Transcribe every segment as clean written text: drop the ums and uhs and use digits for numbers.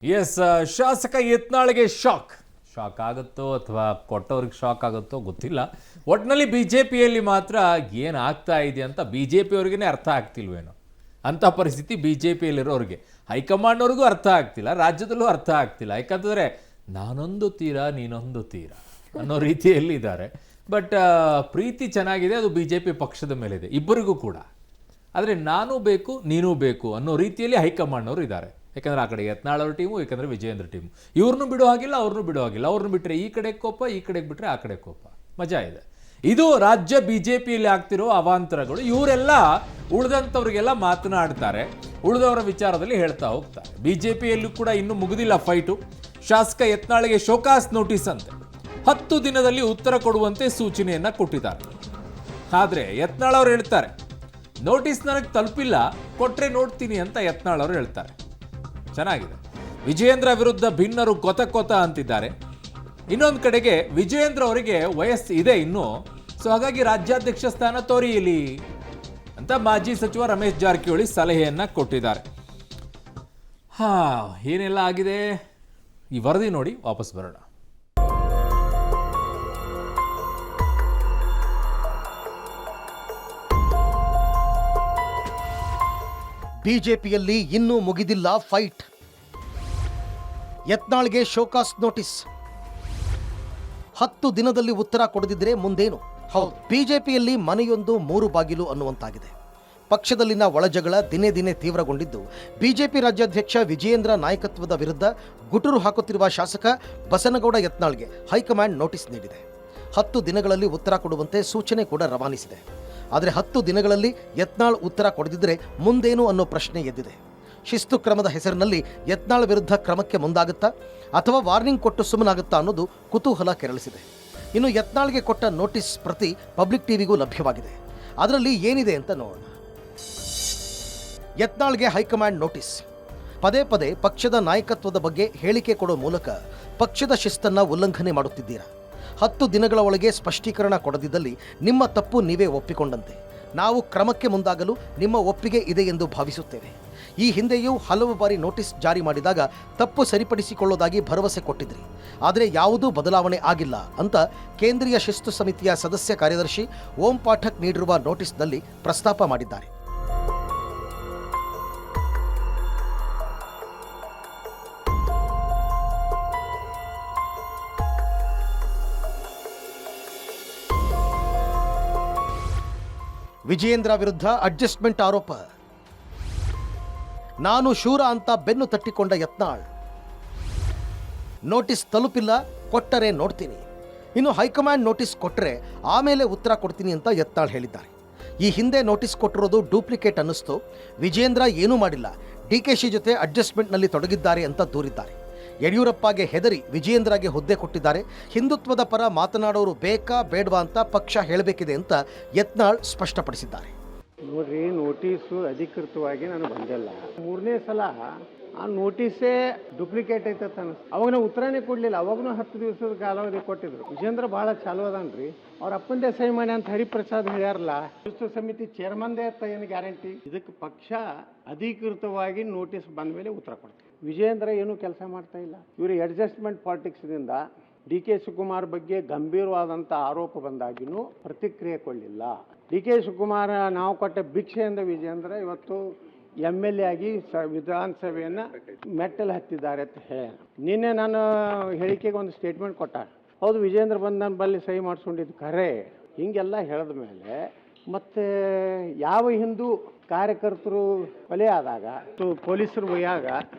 S ಶಾಸಕ ಯತ್ನಾಳ್ಗೆ shock ಆಗುತ್ತೋ ಅಥವಾ ಕೊಟ್ಟವ್ರಿಗೆ ಶಾಕ್ ಆಗುತ್ತೋ ಗೊತ್ತಿಲ್ಲ. ಒಟ್ಟಿನಲ್ಲಿ ಬಿ ಜೆ ಪಿಯಲ್ಲಿ ಮಾತ್ರ ಏನಾಗ್ತಾ ಇದೆ ಅಂತ ಬಿ ಜೆ ಪಿಯವ್ರಿಗೇ ಅರ್ಥ ಆಗ್ತಿಲ್ವೇನೋ ಅಂಥ ಪರಿಸ್ಥಿತಿ ಬಿ ಜೆ ಪಿಯಲ್ಲಿರೋರಿಗೆ. ಹೈಕಮಾಂಡ್ನವ್ರಿಗೂ ಅರ್ಥ ಆಗ್ತಿಲ್ಲ, ರಾಜ್ಯದಲ್ಲೂ ಅರ್ಥ ಆಗ್ತಿಲ್ಲ. ಯಾಕಂತಂದರೆ ನಾನೊಂದು ತೀರ ನೀನೊಂದು ತೀರ ಅನ್ನೋ ರೀತಿಯಲ್ಲಿ ಇದ್ದಾರೆ. ಬಟ್ ಪ್ರೀತಿ ಚೆನ್ನಾಗಿದೆ, ಅದು ಬಿ ಜೆ ಪಿ ಪಕ್ಷದ ಮೇಲಿದೆ ಇಬ್ಬರಿಗೂ ಕೂಡ. ಆದರೆ ನಾನೂ ಬೇಕು ನೀನೂ ಬೇಕು ಅನ್ನೋ ರೀತಿಯಲ್ಲಿ ಹೈಕಮಾಂಡ್ನವರು ಇದ್ದಾರೆ. ಯಾಕಂದರೆ ಆ ಕಡೆ ಯತ್ನಾಳ್ ಅವ್ರ ಟೀಮು, ಯಾಕಂದರೆ ವಿಜಯೇಂದ್ರ ಟೀಮು. ಇವ್ರನ್ನೂ ಬಿಡೋ ಹಾಗಿಲ್ಲ, ಅವ್ರನ್ನೂ ಬಿಡೋ ಹಾಗಿಲ್ಲ. ಅವ್ರನ್ನ ಬಿಟ್ಟರೆ ಈ ಕಡೆ ಕೋಪ, ಈ ಕಡೆಗೆ ಬಿಟ್ಟರೆ ಆ ಕಡೆ ಕೋಪ. ಮಜಾ ಇದೆ. ಇದು ರಾಜ್ಯ ಬಿ ಜೆ ಪಿಯಲ್ಲಿ ಆಗ್ತಿರೋ ಅವಾಂತರಗಳು. ಇವರೆಲ್ಲ ಉಳಿದಂಥವ್ರಿಗೆಲ್ಲ ಮಾತನಾಡ್ತಾರೆ, ಉಳಿದವರ ವಿಚಾರದಲ್ಲಿ ಹೇಳ್ತಾ ಹೋಗ್ತಾರೆ. ಬಿ ಜೆ ಪಿಯಲ್ಲೂ ಕೂಡ ಇನ್ನೂ ಮುಗಿದಿಲ್ಲ ಫೈಟು. ಶಾಸಕ ಯತ್ನಾಳ್ಗೆ ಶೋಕಾಸ್ ನೋಟಿಸ್ ಅಂತೆ 10 ದಿನದಲ್ಲಿ ಉತ್ತರ ಕೊಡುವಂತೆ ಸೂಚನೆಯನ್ನು ಕೊಟ್ಟಿದ್ದಾರೆ. ಆದರೆ ಯತ್ನಾಳ್ ಅವರು ಹೇಳ್ತಾರೆ, ನೋಟಿಸ್ ನನಗೆ ತಲುಪಿಲ್ಲ, ಕೊಟ್ಟರೆ ನೋಡ್ತೀನಿ ಅಂತ ಯತ್ನಾಳ್ ಅವರು ಹೇಳ್ತಾರೆ. ಚೆನ್ನಾಗಿದೆ. ವಿಜಯೇಂದ್ರ ವಿರುದ್ಧ ಭಿನ್ನರು ಕೊತ ಅಂತಿದ್ದಾರೆ. ಇನ್ನೊಂದು ಕಡೆಗೆ ವಿಜಯೇಂದ್ರ ಅವರಿಗೆ ವಯಸ್ಸು ಇದೆ ಇನ್ನೂ, ಸೊ ಹಾಗಾಗಿ ರಾಜ್ಯಾಧ್ಯಕ್ಷ ಸ್ಥಾನ ತೋರಿಯಲಿ ಅಂತ ಮಾಜಿ ಸಚಿವ ರಮೇಶ್ ಜಾರಕಿಹೊಳಿ ಸಲಹೆಯನ್ನ ಕೊಟ್ಟಿದ್ದಾರೆ. ಏನೆಲ್ಲ ಆಗಿದೆ ಈ ವರದಿ ನೋಡಿ ವಾಪಸ್ ಬರೋಣ. ಬಿಜೆಪಿಯಲ್ಲಿ ಇನ್ನೂ ಮುಗಿದಿಲ್ಲ ಫೈಟ್. ಯತ್ನಾಳ್ಗೆ ಶೋಕಾಸ್ ನೋಟಿಸ್. 10 ದಿನದಲ್ಲಿ ಉತ್ತರ ಕೊಡದಿದ್ರೆ ಮುಂದೇನು? ಹೌದು, ಬಿಜೆಪಿಯಲ್ಲಿ ಮನೆಯೊಂದು 3 ಬಾಗಿಲು ಅನ್ನುವಂತಾಗಿದೆ. ಪಕ್ಷದಲ್ಲಿನ ಒಳಜಗಳ ದಿನೇ ದಿನೇ ತೀವ್ರಗೊಂಡಿದ್ದು, ಬಿಜೆಪಿ ರಾಜ್ಯಾಧ್ಯಕ್ಷ ವಿಜಯೇಂದ್ರ ನಾಯಕತ್ವದ ವಿರುದ್ಧ ಗುಟುರು ಹಾಕುತ್ತಿರುವ ಶಾಸಕ ಬಸನಗೌಡ ಯತ್ನಾಳ್ಗೆ ಹೈಕಮಾಂಡ್ ನೋಟಿಸ್ ನೀಡಿದೆ. 10 ದಿನಗಳಲ್ಲಿ ಉತ್ತರ ಕೊಡುವಂತೆ ಸೂಚನೆ ಕೂಡ ರವಾನಿಸಿದೆ. ಆದರೆ 10 ದಿನಗಳಲ್ಲಿ ಯತ್ನಾಳ್ ಉತ್ತರ ಕೊಡದಿದ್ದರೆ ಮುಂದೇನು ಅನ್ನೋ ಪ್ರಶ್ನೆ ಎದ್ದಿದೆ. ಶಿಸ್ತು ಕ್ರಮದ ಹೆಸರಿನಲ್ಲಿ ಯತ್ನಾಳ್ ವಿರುದ್ಧ ಕ್ರಮಕ್ಕೆ ಮುಂದಾಗುತ್ತಾ ಅಥವಾ ವಾರ್ನಿಂಗ್ ಕೊಟ್ಟು ಸುಮ್ಮನಾಗುತ್ತಾ ಅನ್ನೋದು ಕುತೂಹಲ ಕೆರಳಿಸಿದೆ. ಇನ್ನು ಯತ್ನಾಳ್ಗೆ ಕೊಟ್ಟ ನೋಟಿಸ್ ಪ್ರತಿ ಪಬ್ಲಿಕ್ ಟಿವಿಗೂ ಲಭ್ಯವಾಗಿದೆ. ಅದರಲ್ಲಿ ಏನಿದೆ ಅಂತ ನೋಡೋಣ. ಯತ್ನಾಳ್ಗೆ ಹೈಕಮಾಂಡ್ ನೋಟಿಸ್. ಪದೇ ಪದೇ ಪಕ್ಷದ ನಾಯಕತ್ವದ ಬಗ್ಗೆ ಹೇಳಿಕೆ ಕೊಡೋ ಮೂಲಕ ಪಕ್ಷದ ಶಿಸ್ತನ್ನು ಉಲ್ಲಂಘನೆ ಮಾಡುತ್ತಿದ್ದೀರಾ. 10 ದಿನಗಳ ಒಳಗೆ ಸ್ಪಷ್ಟೀಕರಣ ಕೊಡದಿದ್ದಲ್ಲಿ ನಿಮ್ಮ ತಪ್ಪು ನೀವೇ ಒಪ್ಪಿಕೊಂಡಂತೆ. ನಾವು ಕ್ರಮಕ್ಕೆ ಮುಂದಾಗಲು ನಿಮ್ಮ ಒಪ್ಪಿಗೆ ಇದೆ ಎಂದು ಭಾವಿಸುತ್ತೇವೆ. ಈ ಹಿಂದೆಯೂ ಹಲವು ಬಾರಿ ನೋಟಿಸ್ ಜಾರಿ ಮಾಡಿದಾಗ ತಪ್ಪು ಸರಿಪಡಿಸಿಕೊಳ್ಳೋದಾಗಿ ಭರವಸೆ ಕೊಟ್ಟಿದ್ರಿ, ಆದರೆ ಯಾವುದೂ ಬದಲಾವಣೆ ಆಗಿಲ್ಲ ಅಂತ ಕೇಂದ್ರೀಯ ಶಿಸ್ತು ಸಮಿತಿಯ ಸದಸ್ಯ ಕಾರ್ಯದರ್ಶಿ ಓಂ ಪಾಠಕ್ ನೀಡಿರುವ ನೋಟಿಸ್ನಲ್ಲಿ ಪ್ರಸ್ತಾಪ ಮಾಡಿದ್ದಾರೆ. ವಿಜಯೇಂದ್ರ ವಿರುದ್ಧ ಅಡ್ಜಸ್ಟ್ಮೆಂಟ್ ಆರೋಪ. ನಾನು ಶೂರ ಅಂತ ಬೆನ್ನು ತಟ್ಟಿಕೊಂಡ ಯತ್ನಾಳ್. ನೋಟಿಸ್ ತಲುಪಿಲ್ಲ, ಕೊಟ್ಟರೆ ನೋಡ್ತೀನಿ. ಇನ್ನು ಹೈಕಮಾಂಡ್ ನೋಟಿಸ್ ಕೊಟ್ಟರೆ ಆಮೇಲೆ ಉತ್ತರ ಕೊಡ್ತೀನಿ ಅಂತ ಯತ್ನಾಳ್ ಹೇಳಿದ್ದಾರೆ. ಈ ಹಿಂದೆ ನೋಟಿಸ್ ಕೊಟ್ಟಿರೋದು ಡೂಪ್ಲಿಕೇಟ್ ಅನ್ನಿಸ್ತು. ವಿಜಯೇಂದ್ರ ಏನೂ ಮಾಡಿಲ್ಲ, ಡಿಕೆಶಿ ಜೊತೆ ಅಡ್ಜಸ್ಟ್ಮೆಂಟ್ನಲ್ಲಿ ತೊಡಗಿದ್ದಾರೆ ಅಂತ ದೂರಿದ್ದಾರೆ. ಯಡಿಯೂರಪ್ಪಗೆ ಹೆದರಿ ವಿಜಯೇಂದ್ರಗೆ ಹುದ್ದೆ ಕೊಟ್ಟಿದ್ದಾರೆ. ಹಿಂದುತ್ವದ ಪರ ಮಾತನಾಡೋರು ಬೇಕಾ ಬೇಡವಾ ಅಂತ ಪಕ್ಷ ಹೇಳಬೇಕಿದೆ ಅಂತ ಯತ್ನಾಳ್ ಸ್ಪಷ್ಟಪಡಿಸಿದ್ದಾರೆ. ನೋಡ್ರಿ, ನೋಟಿಸು ಅಧಿಕೃತವಾಗಿ ನಾನು ಬಂದಿಲ್ಲ. 3ನೇ ಸಲ ಆ ನೋಟಿಸೇ ಡೂಪ್ಲಿಕೇಟ್ ಐತತ್ ಅನಿಸ್ತು. ಅವಾಗ ನಾವು ಉತ್ತರನೇ ಕೊಡಲಿಲ್ಲ. ಅವಾಗೂ 10 ದಿವಸದ ಕಾಲಾವಧಿ ಕೊಟ್ಟಿದ್ರು. ವಿಜೇಂದ್ರ ಭಾಳ ಚಾಲು ಅದಾನ್ರಿ. ಅವ್ರ ಅಪ್ಪಂದೇ ಸಹಿ ಮಾಡಿ ಅಂತ ಹರಿಪ್ರಸಾದ್ ಹೇಳ್ಯಾರಲ್ಲ, ಶಿಸ್ತು ಸಮಿತಿ ಚೇರ್ಮನ್ದೇ ಅಂತ ಏನು ಗ್ಯಾರಂಟಿ? ಇದಕ್ಕೆ ಪಕ್ಷ ಅಧಿಕೃತವಾಗಿ ನೋಟಿಸ್ ಬಂದ ಮೇಲೆ ಉತ್ತರ ಕೊಡ್ತೀವಿ. ವಿಜೇಂದ್ರ ಏನೂ ಕೆಲಸ ಮಾಡ್ತಾ ಇಲ್ಲ. ಇವರು ಅಡ್ಜಸ್ಟ್ಮೆಂಟ್ ಪಾಲಿಟಿಕ್ಸ್ನಿಂದ ಡಿ ಕೆ ಶಿವಕುಮಾರ್ ಬಗ್ಗೆ ಗಂಭೀರವಾದಂಥ ಆರೋಪ ಬಂದಾಗಿನೂ ಪ್ರತಿಕ್ರಿಯೆ ಕೊಡಲಿಲ್ಲ. ಡಿ ಕೆ ಶಿವಕುಮಾರ್ ನಾವು ಕೊಟ್ಟ ಭಿಕ್ಷೆಯಿಂದ ವಿಜೇಂದ್ರ ಇವತ್ತು MLA ಆಗಿ ವಿಧಾನಸಭೆಯನ್ನು ಮೆಟ್ಟಲು ಹತ್ತಿದ್ದಾರೆ ಅಂತ ಹೇಳಿ ನಿನ್ನೆ ನಾನು ಹೇಳಿಕೆಗೆ ಒಂದು ಸ್ಟೇಟ್ಮೆಂಟ್ ಕೊಟ್ಟ. ಹೌದು, ವಿಜೇಂದ್ರ ಬಂದು ನನ್ನ ಬಲ್ಲಿ ಸಹಿ ಮಾಡಿಸ್ಕೊಂಡಿದ್ದು ಖರೆ. ಹಿಂಗೆಲ್ಲ ಹೇಳಿದ ಮೇಲೆ ಮತ್ತೆ ಯಾವ ಹಿಂದೂ ಕಾರ್ಯಕರ್ತರು ಕೊಲೆ ಆದಾಗ ಪೊಲೀಸರು ಒಯ್ಯಾಗ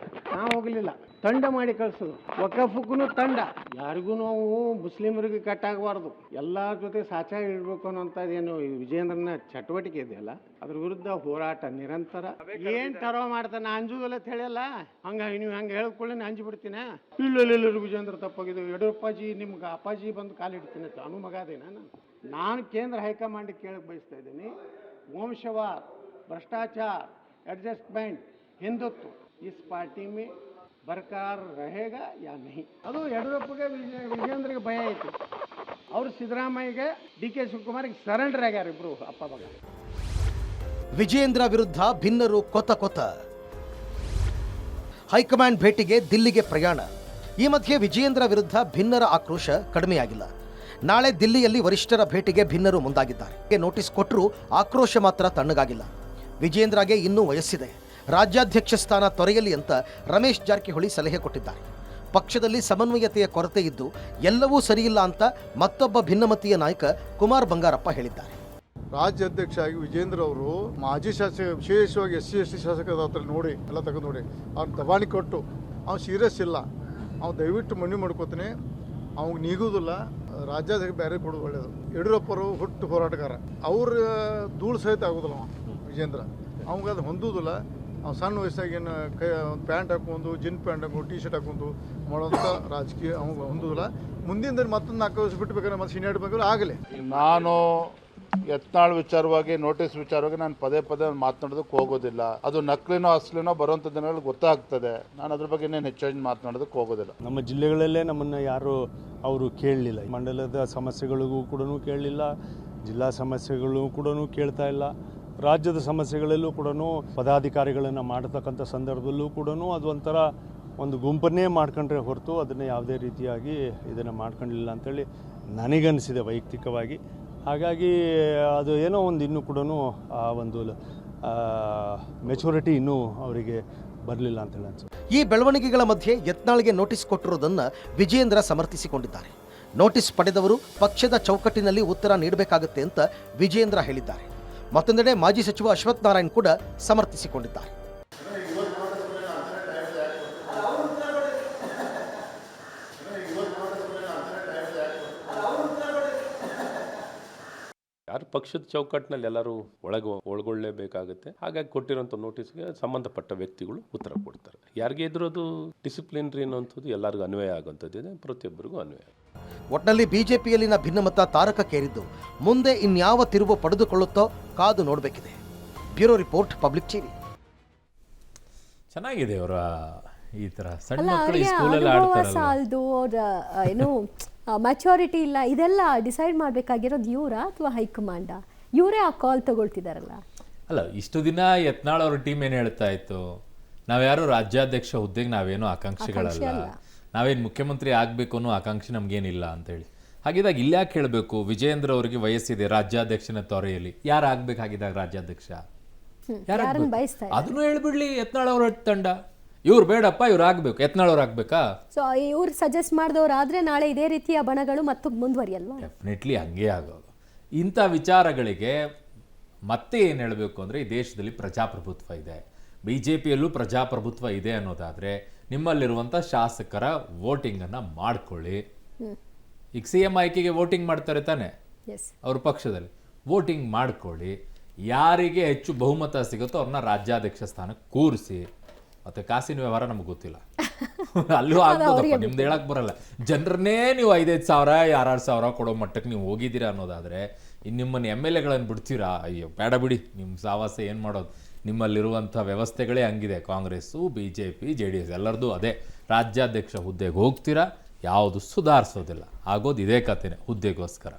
ನಾವು ಹೋಗಲಿಲ್ಲ, ತಂಡ ಮಾಡಿ ಕಳಿಸೋದು. ವಕಫ್ಗೂ ತಂಡ, ಯಾರಿಗೂ ನಾವು ಮುಸ್ಲಿಮರಿಗೆ ಕಟ್ಟಾಗಬಾರ್ದು, ಎಲ್ಲರ ಜೊತೆ ಸಾಚಾ ಇಡಬೇಕು ಅನ್ನೋಂಥದ್ದೇನು ವಿಜೇಂದ್ರನ ಚಟುವಟಿಕೆ ಇದೆಯಲ್ಲ, ಅದ್ರ ವಿರುದ್ಧ ಹೋರಾಟ ನಿರಂತರ. ಏನ್ ತರೋ ಮಾಡ್ತಾನೆ, ಅಂಜುದಲ್ಲ ಅಂತ ಹೇಳಿಯಲ್ಲ, ನೀವು ಹಂಗೆ ಹೇಳ್ಕೊಳ್ಳಿ ಅಂಜು ಬಿಡ್ತೀನಿ. ಇಲ್ಲ ವಿಜೇಂದ್ರ ತಪ್ಪಾಗಿದ್ದು, ಯಡಿಯೂರಪ್ಪಾಜಿ ನಿಮ್ಗೆ ಅಪ್ಪಾಜಿ ಬಂದು ಕಾಲಿಡ್ತೀನಿ ಅಂತ ಅನು ಮಗ ಅದೇನ. ನಾನು ಕೇಂದ್ರ ಹೈಕಮಾಂಡ್ ಕೇಳಕ್ಕೆ ಬಯಸ್ತಾ ಇದ್ದೀನಿ, ವಂಶವಾದ, ಭ್ರಷ್ಟಾಚಾರ, एडजस्टमेंट, हिंदुत्व इस पार्टी में बरकरार रहेगा या नहीं? ಅದು ಯಡಿಯೂರಪ್ಪಗೆ ವಿಜೇಂದ್ರಗೆ ಭಯ ಐತಿ. ಅವರು ಸಿದ್ದರಾಮಯ್ಯಗೆ ಡಿ ಕೆ ಶಿವಕುಮಾರ್ಗೆ ಸರೆಂಡರ್ ಆಗ್ಯಾರ ಇಬ್ರು ಅಪ್ಪ ಮಗ. ವಿಜೇಂದ್ರ ವಿರುದ್ಧ ಭಿನ್ನರು ಕೊತ ಹೈಕಮಾಂಡ್ ಭೇಟಿಗೆ ದಿಲ್ಲಿಗೆ ಪ್ರಯಾಣ. ಈ ಮಧ್ಯೆ ವಿಜಯೇಂದ್ರ ವಿರುದ್ಧ ಭಿನ್ನರ ಆಕ್ರೋಶ ಕಡಿಮೆಯಾಗಿಲ್ಲ. ನಾಳೆ ದಿಲ್ಲಿಯಲ್ಲಿ ವರಿಷ್ಠರ ಭೇಟಿಗೆ ಭಿನ್ನರು ಮುಂದಾಗಿದ್ದಾರೆ. ನೋಟಿಸ್ ಕೊಟ್ಟರೂ ಆಕ್ರೋಶ ಮಾತ್ರ ತಣ್ಣಗಾಗಿಲ್ಲ. ವಿಜಯೇಂದ್ರಗೆ ಇನ್ನೂ ವಯಸ್ಸಿದೆ, ರಾಜ್ಯಾಧ್ಯಕ್ಷ ಸ್ಥಾನ ತೊರೆಯಲಿ ಅಂತ ರಮೇಶ್ ಜಾರಕಿಹೊಳಿ ಸಲಹೆ ಕೊಟ್ಟಿದ್ದಾರೆ. ಪಕ್ಷದಲ್ಲಿ ಸಮನ್ವಯತೆಯ ಕೊರತೆ ಇದ್ದು ಎಲ್ಲವೂ ಸರಿಯಿಲ್ಲ ಅಂತ ಮತ್ತೊಬ್ಬ ಭಿನ್ನಮತೀಯ ನಾಯಕ ಕುಮಾರ್ ಬಂಗಾರಪ್ಪ ಹೇಳಿದ್ದಾರೆ. ರಾಜ್ಯಾಧ್ಯಕ್ಷ ಆಗಿ ವಿಜೇಂದ್ರ ಅವರು ಮಾಜಿ ಶಾಸಕ, ವಿಶೇಷವಾಗಿ SC/ST ಶಾಸಕರ ಹತ್ರ ನೋಡಿ ಎಲ್ಲ ತೆಗೆದು ನೋಡಿ ಅವ್ನ ದಬಾಣಿ ಕೊಟ್ಟು ಅವ್ನು ಸೀರಿಯಸ್ ಇಲ್ಲ, ಅವ್ನು ದಯವಿಟ್ಟು ಮನವಿ ಮಾಡ್ಕೋತೀನಿ, ಅವ್ನಿಗೆ ನೀಗುವುದಿಲ್ಲ, ರಾಜ್ಯಾಧ್ಯಕ್ಷ ಬೇರೆ ಕೊಡೋದು ಒಳ್ಳೆಯದು. ಯಡಿಯೂರಪ್ಪರು ಹುಟ್ಟು ಹೋರಾಟಗಾರ, ಅವ್ರ ಧೂಳು ಸಹಿತ ಆಗೋದಿಲ್ಲ ವಿಜೇಂದ್ರ, ಅವ್ನಿಗೆ ಹೊಂದುವುದಿಲ್ಲ. ಅವ್ನು ಸಣ್ಣ ವಯಸ್ಸಾಗಿ ಏನು ಒಂದು ಪ್ಯಾಂಟ್ ಹಾಕೊಂಡು ಜಿನ್ ಪ್ಯಾಂಟ್ ಹಾಕೊಂಡು ಟಿ ಶರ್ಟ್ ಹಾಕೊಂಡು ಮಾಡೋಂಥ ರಾಜಕೀಯ ಅವ್ನಿಗೆ ಹೊಂದುವುದಿಲ್ಲ. ಮುಂದಿನ ಮತ್ತೊಂದು 4 ವರ್ಷ ಬಿಟ್ಟು ಬೇಕಾದ್ರೆ ಮತ್ತೆ ಸೀನಿಯರ್ ಬೇಕಾದ್ರೆ ಆಗಲಿ. ನಾನು ಯತ್ನಾಳ್ ವಿಚಾರವಾಗಿ, ನೋಟಿಸ್ ವಿಚಾರವಾಗಿ ನಾನು ಪದೇ ಮಾತನಾಡೋದಕ್ಕೆ ಹೋಗೋದಿಲ್ಲ. ಅದು ನಕಲಿನೋ ಅಸಲಿನೋ ಬರುವಂಥ ದಿನಗಳು ಗೊತ್ತಾಗ್ತದೆ. ನಾನು ಅದ್ರ ಬಗ್ಗೆ ಇನ್ನೇನು ಹೆಚ್ಚಾಗಿ ಮಾತನಾಡೋದಕ್ಕೆ ಹೋಗೋದಿಲ್ಲ. ನಮ್ಮ ಜಿಲ್ಲೆಗಳಲ್ಲೇ ನಮ್ಮನ್ನು ಯಾರು ಅವರು ಕೇಳಲಿಲ್ಲ. ಮಂಡಲದ ಸಮಸ್ಯೆಗಳಿಗೂ ಕೂಡ ಕೇಳಲಿಲ್ಲ, ಜಿಲ್ಲಾ ಸಮಸ್ಯೆಗಳು ಕೂಡ ಕೇಳ್ತಾ ಇಲ್ಲ. ರಾಜ್ಯದ ಸಮಸ್ಯೆಗಳಲ್ಲೂ ಕೂಡ ಪದಾಧಿಕಾರಿಗಳನ್ನು ಮಾಡತಕ್ಕಂಥ ಸಂದರ್ಭದಲ್ಲೂ ಕೂಡ ಅದು ಒಂಥರ ಒಂದು ಗುಂಪನ್ನೇ ಮಾಡ್ಕೊಂಡ್ರೆ ಹೊರತು ಅದನ್ನು ಯಾವುದೇ ರೀತಿಯಾಗಿ ಇದನ್ನು ಮಾಡ್ಕೊಂಡಿಲ್ಲ ಅಂತೇಳಿ ನನಗನ್ನಿಸಿದೆ ವೈಯಕ್ತಿಕವಾಗಿ. ಹಾಗಾಗಿ ಅದು ಏನೋ ಒಂದು ಇನ್ನೂ ಕೂಡ ಆ ಒಂದು ಮೆಚುರಿಟಿ ಇನ್ನೂ ಅವರಿಗೆ ಬರಲಿಲ್ಲ ಅಂತೇಳಿ ಅನ್ಸುತ್ತೆ. ಈ ಬೆಳವಣಿಗೆಗಳ ಮಧ್ಯೆ ಯತ್ನಾಳ್ಗೆ ನೋಟಿಸ್ ಕೊಟ್ಟಿರುವುದನ್ನು ವಿಜಯೇಂದ್ರ ಸಮರ್ಥಿಸಿಕೊಂಡಿದ್ದಾರೆ. ನೋಟಿಸ್ ಪಡೆದವರು ಪಕ್ಷದ ಚೌಕಟ್ಟಿನಲ್ಲಿ ಉತ್ತರ ನೀಡಬೇಕಾಗುತ್ತೆ ಅಂತ ವಿಜಯೇಂದ್ರ ಹೇಳಿದ್ದಾರೆ. ಮತ್ತೊಂದೆಡೆ ಮಾಜಿ ಸಚಿವ ಅಶ್ವಥ್ ನಾರಾಯಣ್ ಕೂಡ ಸಮರ್ಥಿಸಿಕೊಂಡಿದ್ದಾರೆ. ಯಾರು ಪಕ್ಷದ ಚೌಕಟ್ಟಿನಲ್ಲಿ ಎಲ್ಲರೂ ಒಳಗೊಳ್ಳಲೇಬೇಕಾಗುತ್ತೆ. ಹಾಗಾಗಿ ಕೊಟ್ಟಿರೋಂಥ ನೋಟಿಸ್ಗೆ ಸಂಬಂಧಪಟ್ಟ ವ್ಯಕ್ತಿಗಳು ಉತ್ತರ ಕೊಡ್ತಾರೆ. ಯಾರಿಗೆ ಇದ್ರೂ ಅದು ಡಿಸಿಪ್ಲಿನರಿ ಅನ್ನೋಂಥದ್ದು ಎಲ್ಲರಿಗೂ ಅನ್ವಯ ಆಗುವಂಥದ್ದಿದೆ, ಪ್ರತಿಯೊಬ್ಬರಿಗೂ ಅನ್ವಯ. ಒಟ್ನಲ್ಲಿ ಬಿಜೆಪಿಯಲ್ಲಿನ ಭಿನ್ನಮತ ತಾರಕಕ್ಕೇರಿದ್ದು ಮುಂದೆ ಇನ್ಯಾವ ತಿರುವು ಪಡೆದುಕೊಳ್ಳುತ್ತೋ ಕಾದು ನೋಡಬೇಕಿದೆ. Bureau report, public TV. ಚೆನ್ನಾಗಿದೆ ಅವರ ಈ ತರ ಸಣ್ಣ ಮಕ್ಕಳು ಈ ಸ್ಕೂಲಲ್ಲಿ ಆಡ್ತಾರಲ್ಲ, ಏನು ಮ್ಯಾಚುರಿಟಿ ಇಲ್ಲ, ಇದೆಲ್ಲ ಡಿಸೈಡ್ ಮಾಡಬೇಕಾಗಿರೋದು ಇವರ ಅಥವಾ ಹೈಕಮಾಂಡ? ಇವರೇ ಆ ಕಾಲ್ ತಗೊಳ್ತಿದಾರಲ್ಲ. ಅಲ್ಲ, ಇಷ್ಟು ದಿನ ಯತ್ನಾಳ್ ಅವ್ರ ಟೀಮ್ ಏನು ಹೇಳ್ತಾ ಇತ್ತು, ನಾವ್ಯಾರು ರಾಜ್ಯಾಧ್ಯಕ್ಷ ಹುದ್ದೆಗೆ ನಾವೇನು ಆಕಾಂಕ್ಷಿಗಳಲ್ಲ, ನಾವೇನು ಮುಖ್ಯಮಂತ್ರಿ ಆಗಬೇಕು ಅನ್ನೋ ಆಕಾಂಕ್ಷೆ ನಮ್ಗೇನಿಲ್ಲ ಅಂತೇಳಿ. ಹಾಗಿದಾಗ ಇಲ್ಲಿ ಯಾಕೆ ಹೇಳಬೇಕು ವಿಜಯೇಂದ್ರ ಅವರಿಗೆ ವಯಸ್ಸಿದೆ, ರಾಜ್ಯಾಧ್ಯಕ್ಷನ ತೊರೆಯಲ್ಲಿ ಯಾರು ಆಗ್ಬೇಕಾಗಿದ್ದಾಗ ರಾಜ್ಯಾಧ್ಯಕ್ಷ ಅದನ್ನು ಹೇಳ್ಬಿಡ್ಲಿ ಯತ್ನಾಳ್ ಅವ್ರ ತಂಡ. ಇವ್ರು ಬೇಡಪ್ಪ, ಇವ್ರು ಆಗ್ಬೇಕು, ಯತ್ನಾಳ್ ಅವ್ರು ಆಗ್ಬೇಕಾ? ಸೊ ಇವ್ರು ಸಜೆಸ್ಟ್ ಮಾಡಿದವ್ರು ಆದ್ರೆ ನಾಳೆ ಇದೇ ರೀತಿಯ ಬಣಗಳು ಮತ್ತು ಮುಂದುವರಿಯಲ್ವಾ? ಡೆಫಿನೆಟ್ಲಿ ಹಂಗೆ ಆಗೋದು. ಇಂಥ ವಿಚಾರಗಳಿಗೆ ಮತ್ತೆ ಏನು ಹೇಳಬೇಕು ಅಂದರೆ, ಈ ದೇಶದಲ್ಲಿ ಪ್ರಜಾಪ್ರಭುತ್ವ ಇದೆ, BJPಯಲ್ಲೂ ಪ್ರಜಾಪ್ರಭುತ್ವ ಇದೆ ಅನ್ನೋದಾದರೆ ನಿಮ್ಮಲ್ಲಿರುವಂಥ ಶಾಸಕರ ವೋಟಿಂಗನ್ನು ಮಾಡ್ಕೊಳ್ಳಿ. ಈಗ CM ಆಯ್ಕೆಗೆ ವೋಟಿಂಗ್ ಮಾಡ್ತಾರೆ ತಾನೆ ಅವ್ರ ಪಕ್ಷದಲ್ಲಿ, ವೋಟಿಂಗ್ ಮಾಡ್ಕೊಳ್ಳಿ. ಯಾರಿಗೆ ಹೆಚ್ಚು ಬಹುಮತ ಸಿಗುತ್ತೋ ಅವ್ರನ್ನ ರಾಜ್ಯಾಧ್ಯಕ್ಷ ಸ್ಥಾನಕ್ಕೆ ಕೂರಿಸಿ. ಮತ್ತೆ ಕಾಸಿನ ವ್ಯವಹಾರ ನಮ್ಗೆ ಗೊತ್ತಿಲ್ಲ, ಅಲ್ಲೂ ಆಗ್ಬೋದಪ್ಪ, ನಿಮ್ದು ಹೇಳಕ್ ಬರಲ್ಲ. ಜನರನ್ನೇ ನೀವು 5-5 ಸಾವಿರ 6-6 ಸಾವಿರ ಕೊಡೋ ಮಟ್ಟಕ್ಕೆ ನೀವು ಹೋಗಿದ್ದೀರಾ ಅನ್ನೋದಾದರೆ ಇನ್ನು ನಿಮ್ಮನ್ನು MLAಗಳನ್ನು ಬಿಡ್ತೀರಾ? ಅಯ್ಯೋ ಬೇಡ ಬಿಡಿ, ನಿಮ್ಮ ಸಾವಾಸ ಏನು ಮಾಡೋದು. ನಿಮ್ಮಲ್ಲಿರುವಂಥ ವ್ಯವಸ್ಥೆಗಳೇ ಹಂಗಿದೆ. ಕಾಂಗ್ರೆಸ್ಸು, BJP, JDS ಎಲ್ಲರದು ಅದೇ. ರಾಜ್ಯಾಧ್ಯಕ್ಷ ಹುದ್ದೆಗೆ ಹೋಗ್ತೀರಾ, ಯಾವುದು ಸುಧಾರಿಸೋದಿಲ್ಲ, ಆಗೋದು ಇದೇ ಕಥೆನೇ ಹುದ್ದೆಗೋಸ್ಕರ.